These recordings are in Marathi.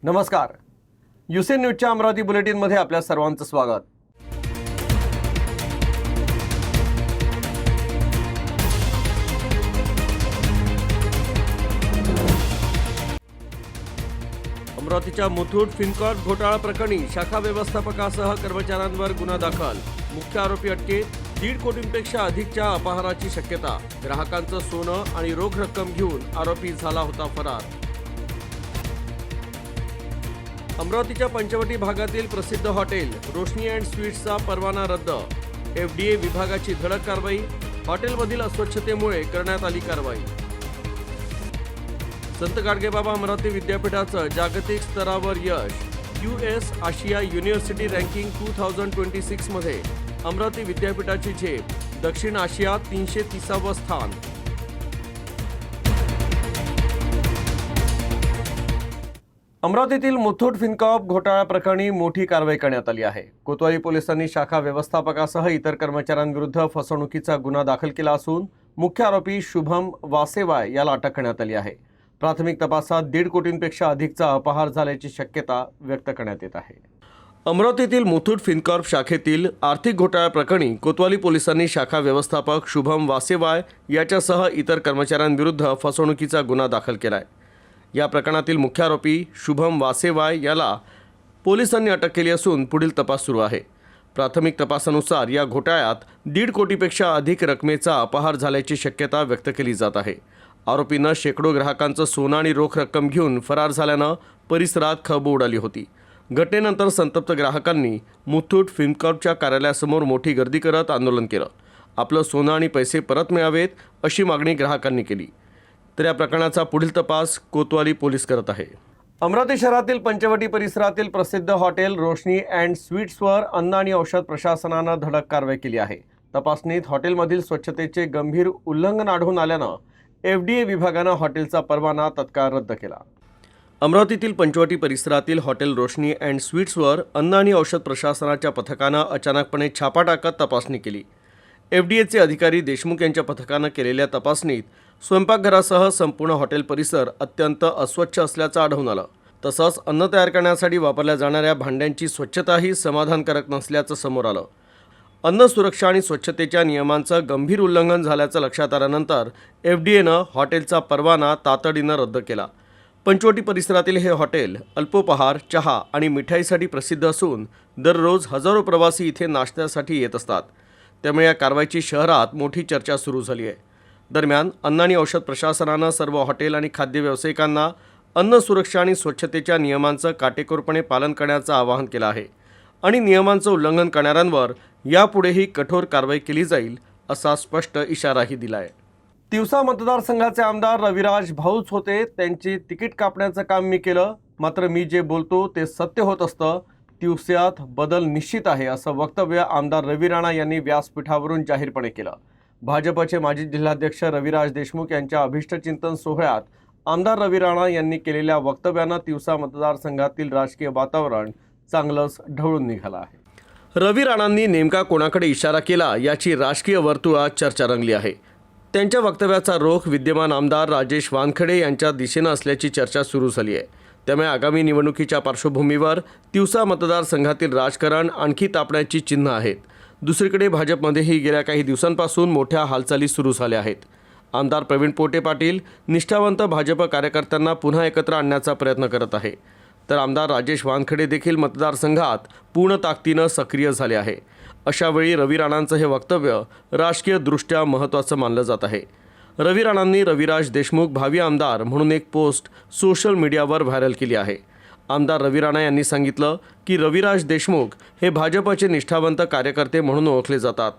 नमस्कार. युसेन न्यूजच्या अमरावती बुलेटिनमध्ये आपल्या सर्वांचं स्वागत. अमरावतीच्या मुथूट फिनकॉर्प घोटाळा प्रकरणी शाखा व्यवस्थापकासह कर्मचाऱ्यांवर गुन्हा दाखल. मुख्य आरोपी अटकेत. 1.5 कोटींपेक्षा अधिकच्या अपहाराची शक्यता. ग्राहकांचं सोनं आणि रोख रक्कम घेऊन आरोपी झाला होता फरार. अमरावतीच्या पंचवटी भागातील प्रसिद्ध हॉटेल रोशनी अँड स्वीट्सचा परवाना रद्द. FDA विभागाची धडक कारवाई. हॉटेलमधील अस्वच्छतेमुळे करण्यात आली कारवाई. संत गाडगेबाबा अमरावती विद्यापीठाचं जागतिक स्तरावर यश. US आशिया युनिव्हर्सिटी रँकिंग 2026 मध्ये अमरावती विद्यापीठाची झेप. दक्षिण आशियात 330वे स्थान. अमरावतीतील मुथूट फिनकॉर्प घोटाळा प्रकरणी मोठी कारवाई करण्यात आली आहे. कोतवाली पोलिसांनी शाखा व्यवस्थापकासह इतर कर्मचाऱ्यांविरुद्ध फसवणुकीचा गुन्हा दाखल केला असून मुख्य आरोपी शुभम वासेवाय याला अटक करण्यात आली आहे. प्राथमिक तपासात 1.5 कोटींपेक्षा अधिकचा अपहार झाल्याची शक्यता व्यक्त करण्यात येत आहे. अमरावतीतील मुथूट फिनकॉर्प शाखेतील आर्थिक घोटाळा प्रकरणी कोतवाली पोलिसांनी शाखा व्यवस्थापक शुभम वासेवाय याच्यासह इतर कर्मचाऱ्यांविरुद्ध फसवणुकीचा गुन्हा दाखल केला आहे. या प्रकरणातील मुख्य आरोपी शुभम वासेवाय याला पोलिसांनी अटक केली असून पुढील तपास सुरू आहे. प्राथमिक तपासानुसार या घोटाळ्यात 1.5 कोटीपेक्षा अधिक रकमेचा अपहार झाल्याची शक्यता व्यक्त केली जात आहे. आरोपीनं शेकडो ग्राहकांचं सोनं आणि रोख रक्कम घेऊन फरार झाल्यानं परिसरात खळबळ उडाली होती. घटनेनंतर संतप्त ग्राहकांनी मुथूट फिनकॉर्पच्या कार्यालयासमोर मोठी गर्दी करत आंदोलन केलं. आपलं सोनं आणि पैसे परत मिळावेत अशी मागणी ग्राहकांनी केली. तर या प्रकरणाचा पुढील तपास कोतवाली पोलीस करत आहे. अमरावती शहरातील पंचवटी परिसरातील प्रसिद्ध हॉटेल रोशनी अँड स्वीट्सवर अन्न आणि औषध प्रशासनानं धडक कारवाई केली आहे. तपासणीत हॉटेलमधील स्वच्छतेचे गंभीर उल्लंघन आढळून आल्यानं FDA विभागानं हॉटेलचा परवाना तत्काळ रद्द केला. अमरावतीतील पंचवटी परिसरातील हॉटेल रोशनी अँड स्वीट्सवर अन्न आणि औषध प्रशासनाच्या पथकानं अचानकपणे छापा टाकत तपासणी केली. FDAचे अधिकारी देशमुख यांच्या पथकानं केलेल्या तपासणीत स्वयंपाकघरासह संपूर्ण हॉटेल परिसर अत्यंत अस्वच्छ असल्याचं आढळून आलं. तसंच अन्न तयार करण्यासाठी वापरल्या जाणाऱ्या भांड्यांची स्वच्छताही समाधानकारक नसल्याचं समोर आलं. अन्न सुरक्षा आणि स्वच्छतेच्या नियमांचं गंभीर उल्लंघन झाल्याचं लक्षात आल्यानंतर FDAनं हॉटेलचा परवाना तातडीनं रद्द केला. पंचवटी परिसरातील हे हॉटेल अल्पोपहार, चहा आणि मिठाईसाठी प्रसिद्ध असून दररोज हजारो प्रवासी इथे नाश्त्यासाठी येत असतात. त्यामुळे या कारवाईची शहरात मोठी चर्चा सुरू झाली आहे. दरम्यान अन्न आणि औषध प्रशासनानं सर्व हॉटेल आणि खाद्य व्यावसायिकांना अन्न सुरक्षा आणि स्वच्छतेच्या नियमांचं काटेकोरपणे पालन करण्याचं आवाहन केलं आहे आणि नियमांचं उल्लंघन करणाऱ्यांवर यापुढेही कठोर कारवाई केली जाईल असा स्पष्ट इशाराही दिला आहे. तिवसा मतदारसंघाचे आमदार रविराज भाऊच होते. त्यांची तिकीट कापण्याचं काम मी केलं, मात्र मी जे बोलतो ते सत्य होत असतं. तिवस्यात बदल निश्चित आहे असं वक्तव्य आमदार रवी राणा यांनी व्यासपीठावरून जाहीरपणे केलं. भाजपचे माजी जिल्हाध्यक्ष रविराज देशमुख यांच्या अभिष्टचिंतन सोहळ्यात आमदार रवी राणा यांनी केलेल्या वक्तव्यानं तिवसा मतदारसंघातील राजकीय वातावरण चांगलंच ढवळून निघालं आहे. रवी राणांनी नेमका कोणाकडे इशारा केला याची राजकीय वर्तुळात चर्चा रंगली आहे. त्यांच्या वक्तव्याचा रोख विद्यमान आमदार राजेश वानखेडे यांच्या दिशेनं असल्याची चर्चा सुरू झाली आहे. त्यामुळे आगामी निवडणुकीच्या पार्श्वभूमीवर तिवसा मतदारसंघातील राजकारण आणखी तापण्याची चिन्ह आहेत. दुसरीकडे भाजपमध्येही गेल्या काही दिवसांपासून मोठ्या हालचाली सुरू झाल्या आहेत. आमदार प्रवीण पोटे पाटील निष्ठावंत भाजप कार्यकर्त्यांना पुन्हा एकत्र आणण्याचा प्रयत्न करत आहे. तर आमदार राजेश वानखेडे देखील मतदारसंघात पूर्ण ताकदीनं सक्रिय झाले आहे. अशावेळी रवी राणांचं हे वक्तव्य राजकीयदृष्ट्या महत्त्वाचं मानलं जात आहे. रवी राणांनी रविराज देशमुख भावी आमदार म्हणून एक पोस्ट सोशल मीडियावर व्हायरल केली आहे. आमदार रवी राणा यांनी सांगितलं की रविराज देशमुख हे भाजपचे निष्ठावंत कार्यकर्ते म्हणून ओळखले जातात.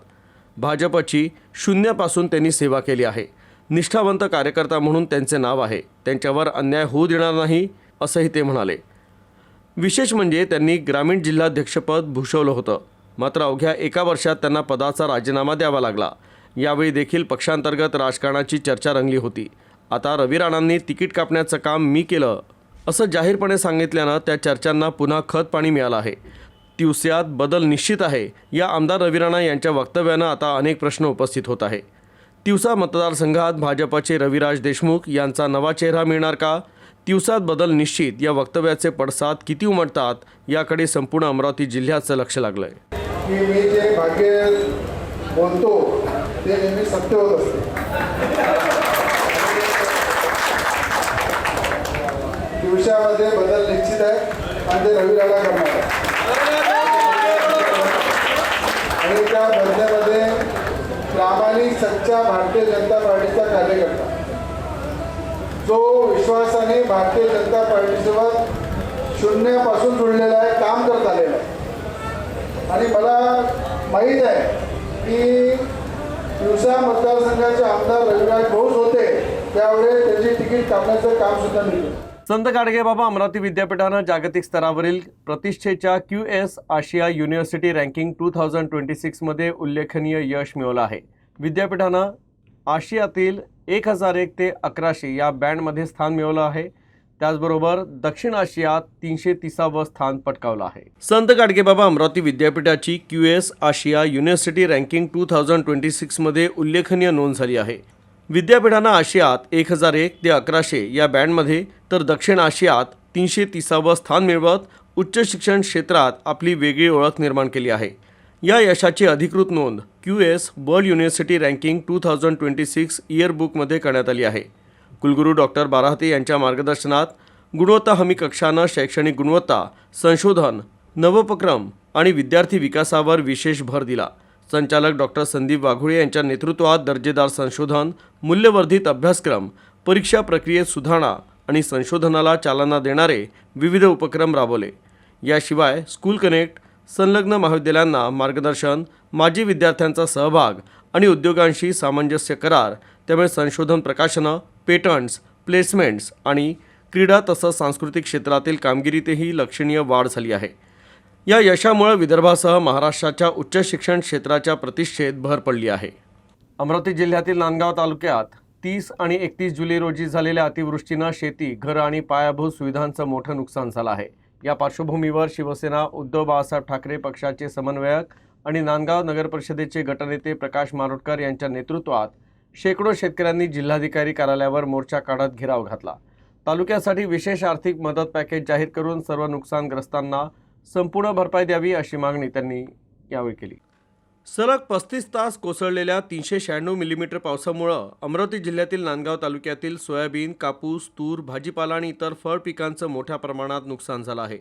भाजपची शून्यापासून त्यांनी सेवा केली आहे. निष्ठावंत कार्यकर्ता म्हणून त्यांचे नाव आहे. त्यांच्यावर अन्याय होऊ देणार नाही असंही ते म्हणाले. विशेष म्हणजे त्यांनी ग्रामीण जिल्हाध्यक्षपद भूषवलं होतं, मात्र अवघ्या 1 वर्षात त्यांना पदाचा राजीनामा द्यावा लागला. यावेळी देखील पक्षांतर्गत राजकारणाची चर्चा रंगली होती. आता रवी राणांनी तिकीट कापण्याचं काम मी केलं असं जाहीरपणे सांगितल्यानं त्या चर्चांना पुन्हा खतपाणी मिळालं आहे. तिवस्यात बदल निश्चित आहे या आमदार रवी राणा यांच्या वक्तव्यानं आता अनेक प्रश्न उपस्थित होत आहे. तिवसा मतदारसंघात भाजपचे रविराज देशमुख यांचा नवा चेहरा मिळणार का? दिवसात बदल निश्चित या वक्तव्याचे पडसाद किती उमटतात याकडे संपूर्ण अमरावती जिल्ह्याचं लक्ष लागलंय. की मी जे भाग्य बोलतो ते नेहमी सत्य होत असते. दिवसामध्ये बदल निश्चित आहे आणि ते रविवारला करणार आहे. आणि त्या बदल्यामध्ये प्रामाणिक सच्चा भारतीय जनता पार्टीचा कार्यकर्ता जो विश्वासाने भारतीय जनता पार्टीसोबत शून्यापासून जुळलेला आहे, काम करत आलेला आहे. आणि मला माहीत आहे की दिवसा मतदारसंघाचे आमदार रविराज घोष होते त्यावेळेस त्याची तिकीट कापण्याचं काम सुद्धा मिळतं. संत गाडगेबाबा अमरावती विद्यापीठानं जागतिक स्तरावरील प्रतिष्ठेच्या QS आशिया युनिव्हर्सिटी रँकिंग 2026 मध्ये उल्लेखनीय यश मिळवलं आहे. विद्यापीठानं आशियातील 1001 ते 1100 या बँडमध्ये स्थान मिळवलं आहे. त्याचबरोबर दक्षिण आशियात 330वे स्थान पटकावलं आहे. संत गाडगेबाबा अमरावती विद्यापीठाची QS आशिया युनिव्हर्सिटी रँकिंग 2026 मध्ये उल्लेखनीय नोंद झाली आहे. विद्यापीठानं आशियात 1001 ते 1100 या बँडमध्ये तर दक्षिण आशियात 330वे स्थान मिळवत उच्च शिक्षण क्षेत्रात आपली वेगळी ओळख निर्माण केली आहे. या यशाची अधिकृत नोंद QS वर्ल्ड युनिव्हर्सिटी रँकिंग 2026 इयरबुकमध्ये करण्यात आली आहे. कुलगुरू डॉक्टर बाराहते यांच्या मार्गदर्शनात गुणवत्ता हमी कक्षानं शैक्षणिक गुणवत्ता, संशोधन, नवोपक्रम आणि विद्यार्थी विकासावर विशेष भर दिला. संचालक डॉक्टर संदीप वाघोळे यांच्या नेतृत्वात दर्जेदार संशोधन, मूल्यवर्धित अभ्यासक्रम, परीक्षा प्रक्रियेत सुधारणा आणि संशोधनाला चालना देणारे विविध उपक्रम राबवले. याशिवाय स्कूल कनेक्ट, संलग्न महाविद्यालयांना मार्गदर्शन, माजी विद्यार्थ्यांचा सहभाग आणि उद्योगांशी सामंजस्य करार, त्यामुळे संशोधन प्रकाशनं, पेटंट्स, प्लेसमेंट्स आणि क्रीडा तसंच सांस्कृतिक क्षेत्रातील कामगिरीतही लक्षणीय वाढ झाली आहे. या यशामुळे विदर्भासह महाराष्ट्राच्या उच्च शिक्षण क्षेत्राच्या प्रतिष्ठेत भर पडली आहे. अमरावती जिल्ह्यातील नांदगाव तालुक्यात 30 आणि 31 जुलै रोजी झालेल्या अतिवृष्टीनं शेती, घरं आणि पायाभूत सुविधांचं मोठं नुकसान झालं आहे. या पार्श्वभूमीवर शिवसेना, उद्धव बाळासाहेब ठाकरे पक्षाचे समन्वयक आणि नांदगाव नगर परिषदेचे गटनेते प्रकाश मारोटकर यांच्या नेतृत्वात शेकडो शेतकऱ्यांनी जिल्हाधिकारी कार्यालयावर मोर्चा काढत घेराव घातला. तालुक्यासाठी विशेष आर्थिक मदत पॅकेज जाहीर करून सर्व नुकसानग्रस्तांना संपूर्ण भरपाई द्यावी अशी मागणी त्यांनी यावेळी केली. सलग 35 तास कोसळलेल्या 396 मिलीमीटर पावसामुळं अमरावती जिल्ह्यातील नांदगाव तालुक्यातील सोयाबीन, कापूस, तूर, भाजीपाला आणि इतर फळ पिकांचं मोठ्या प्रमाणात नुकसान झालं आहे.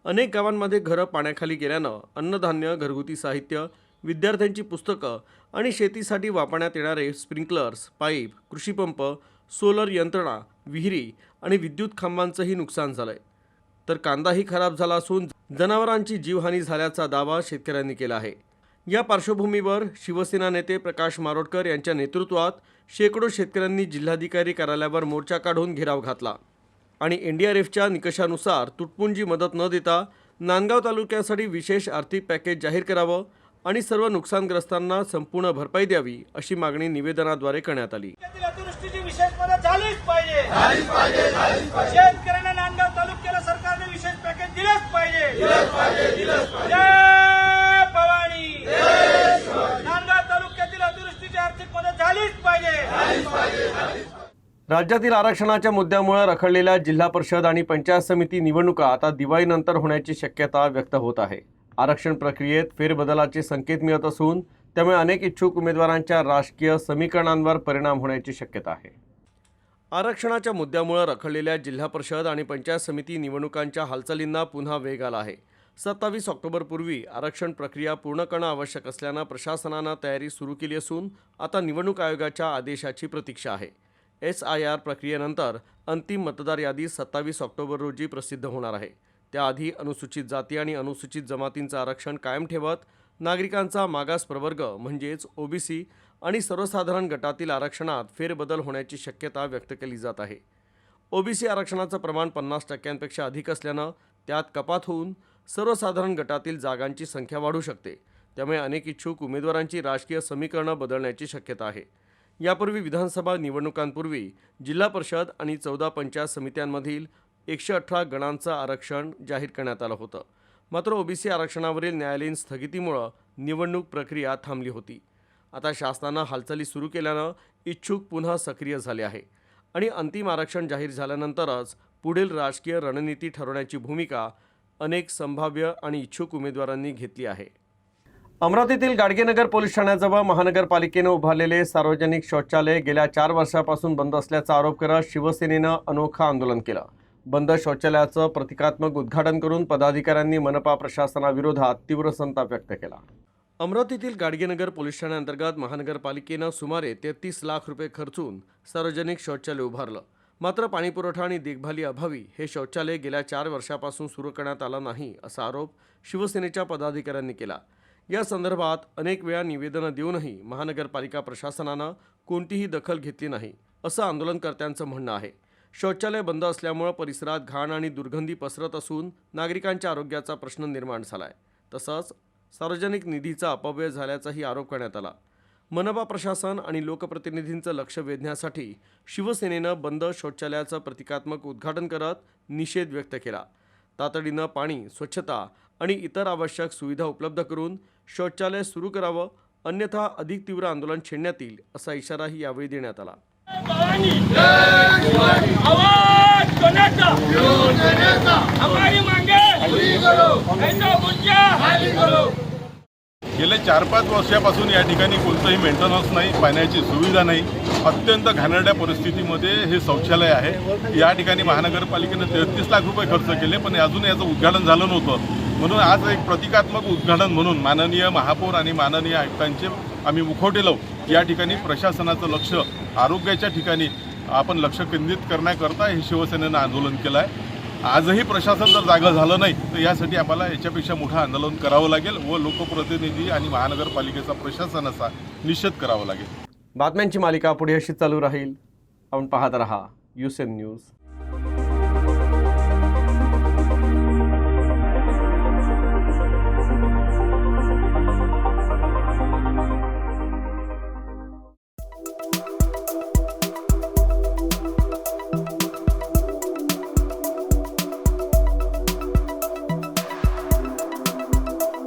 अनेक गावांमध्ये घरं पाण्याखाली गेल्यानं अन्नधान्य, घरगुती साहित्य, विद्यार्थ्यांची पुस्तकं आणि शेतीसाठी वापरण्यात येणारे स्प्रिंकलर्स, पाईप, कृषीपंप, सोलर यंत्रणा, विहिरी आणि विद्युत खांबांचंही नुकसान झालंय. तर कांदाही खराब झाला असून जनावरांची जीवहानी झाल्याचा दावा शेतकऱ्यांनी केला आहे. या पार्श्वभूमीवर शिवसेना नेते प्रकाश मारोटकर यांच्या नेतृत्वात शेकडो शेतकऱ्यांनी जिल्हाधिकारी कार्यालयावर मोर्चा काढून घेराव घातला आणि NDRFच्या निकषानुसार तुटपुंजी मदत न देता नांदगाव तालुक्यासाठी विशेष आर्थिक पॅकेज जाहीर करावं आणि सर्व नुकसानग्रस्तांना संपूर्ण भरपाई द्यावी अशी मागणी निवेदनाद्वारे करण्यात आली. अतिवृष्टीची विशेष मदत झालीच पाहिजे. शेतकऱ्यांना नांदगाव तालुक्याला सरकारने विशेष पॅकेज दिलंच पाहिजे. जय भवानी. नांदगाव तालुक्यातील अतिवृष्टीची आर्थिक मदत झालीच पाहिजे. राज्यातील आरक्षणाच्या मुद्द्यामुळे रखडलेल्या जिल्हा परिषद आणि पंचायत समिती निवडणुका आता दिवाळीनंतर होण्याची शक्यता व्यक्त होत आहे. आरक्षण प्रक्रियेत फेरबदलाचे संकेत मिळत असून त्यामुळे अनेक इच्छुक उमेदवारांच्या राजकीय समीकरणांवर परिणाम होण्याची शक्यता आहे. आरक्षणाच्या मुद्द्यामुळे रखडलेल्या जिल्हा परिषद आणि पंचायत समिती निवडणुकांच्या हालचालींना पुन्हा वेग आला आहे. 27 ऑक्टोबरपूर्वी आरक्षण प्रक्रिया पूर्ण करणं आवश्यक असल्यानं प्रशासनानं तयारी सुरू केली असून आता निवडणूक आयोगाच्या आदेशाची प्रतीक्षा आहे. SIR प्रक्रियेनंतर अंतिम मतदार यादी 27 ऑक्टोबर रोजी प्रसिद्ध होणार आहे. त्याआधी अनुसूचित जाती आणि अनुसूचित जमातींचं आरक्षण कायम ठेवत नागरिकांचा मागास प्रवर्ग म्हणजेच OBC आणि सर्वसाधारण गटातील आरक्षणात फेरबदल होण्याची शक्यता व्यक्त केली जात आहे. OBC आरक्षणाचं प्रमाण 50% अधिक असल्यानं त्यात कपात होऊन सर्वसाधारण गटातील जागांची संख्या वाढू शकते. त्यामुळे अनेक इच्छुक उमेदवारांची राजकीय समीकरणं बदलण्याची शक्यता आहे. यापूर्वी विधानसभा निवडणुकांपूर्वी जिल्हा परिषद आणि 14 पंचायत समित्यांमधील 118 गणांचं आरक्षण जाहीर करण्यात आलं होतं. मात्र OBC आरक्षणावरील न्यायालयीन स्थगितीमुळं निवडणूक प्रक्रिया थांबली होती. आता शासनानं हालचाली सुरू केल्यानं इच्छुक पुन्हा सक्रिय झाले आहे आणि अंतिम आरक्षण जाहीर झाल्यानंतरच पुढील राजकीय रणनीती ठरवण्याची भूमिका अनेक संभाव्य आणि इच्छुक उमेदवारांनी घेतली आहे. अमरावतीतील गाडगेनगर पोलीस ठाण्याजवळ महानगरपालिकेनं उभारलेले सार्वजनिक शौचालय गेल्या 4 वर्षापासून बंद असल्याचा आरोप करत शिवसेनेनं अनोखं आंदोलन केलं. बंद शौचालयाचं प्रतिकात्मक उद्घाटन करून पदाधिकाऱ्यांनी मनपा प्रशासनाविरोधात तीव्र संताप व्यक्त केला. अमरावतीतील गाडगेनगर पोलीस ठाण्याअंतर्गत महानगरपालिकेनं सुमारे 33 लाख रुपये खर्चून सार्वजनिक शौचालय उभारलं. मात्र पाणीपुरवठा आणि देखभाली अभावी हे शौचालय गेल्या 4 वर्षापासून सुरू करण्यात आलं नाही असा आरोप शिवसेनेच्या पदाधिकाऱ्यांनी केला. या संदर्भात अनेक वेळा निवेदनं देऊनही महानगरपालिका प्रशासनानं कोणतीही दखल घेतली नाही असं आंदोलनकर्त्यांचं म्हणणं आहे. शौचालय बंद असल्यामुळे परिसरात घाण आणि दुर्गंधी पसरत असून नागरिकांच्या आरोग्याचा प्रश्न निर्माण झाला आहे. तसंच सार्वजनिक निधीचा अपव्यय झाल्याचाही आरोप करण्यात आला. मनपा प्रशासन आणि लोकप्रतिनिधींचं लक्ष वेधण्यासाठी शिवसेनेनं बंद शौचालयाचं प्रतिकात्मक उद्घाटन करत निषेध व्यक्त केला. तातडीनं पाणी, स्वच्छता आणि इतर आवश्यक सुविधा उपलब्ध करून शौचालय सुरू करावं, अन्यथा अधिक तीव्र आंदोलन छेडण्यात येईल असा इशाराही यावेळी देण्यात आला. आवाज कोणाचा? हमारी मांगे ऐसा मुद्दा खाली करो. गेले 4-5 वर्षापासून या ठिकाणी कोणतंही मेंटेनन्स नाही, पाण्याची सुविधा नाही, अत्यंत घाणेरड्या परिस्थितीमध्ये हे शौचालय आहे. या ठिकाणी महानगरपालिकेने 33 लाख रुपये खर्च केले, पण अजून याचं उद्घाटन झालं नव्हतं. म्हणून आज एक प्रतिकात्मक उद्घाटन म्हणून माननीय महापौर आणि माननीय आयुक्तांचे आम्ही मुखवटे लावू. या ठिकाणी प्रशासनाचं लक्ष आरोग्याच्या ठिकाणी आपण लक्ष केंद्रित करण्याकरता हे शिवसेनेनं आंदोलन केलं आहे. आजही प्रशासन जर जागं झालं नाही तर यासाठी आम्हाला याच्यापेक्षा मोठं आंदोलन करावं लागेल व लोकप्रतिनिधी आणि महानगरपालिकेचा प्रशासनाचा निषेध करावा लागेल. बातम्यांची मालिका पुढे अशी चालू राहील. आपण पाहत रहा USN न्यूज.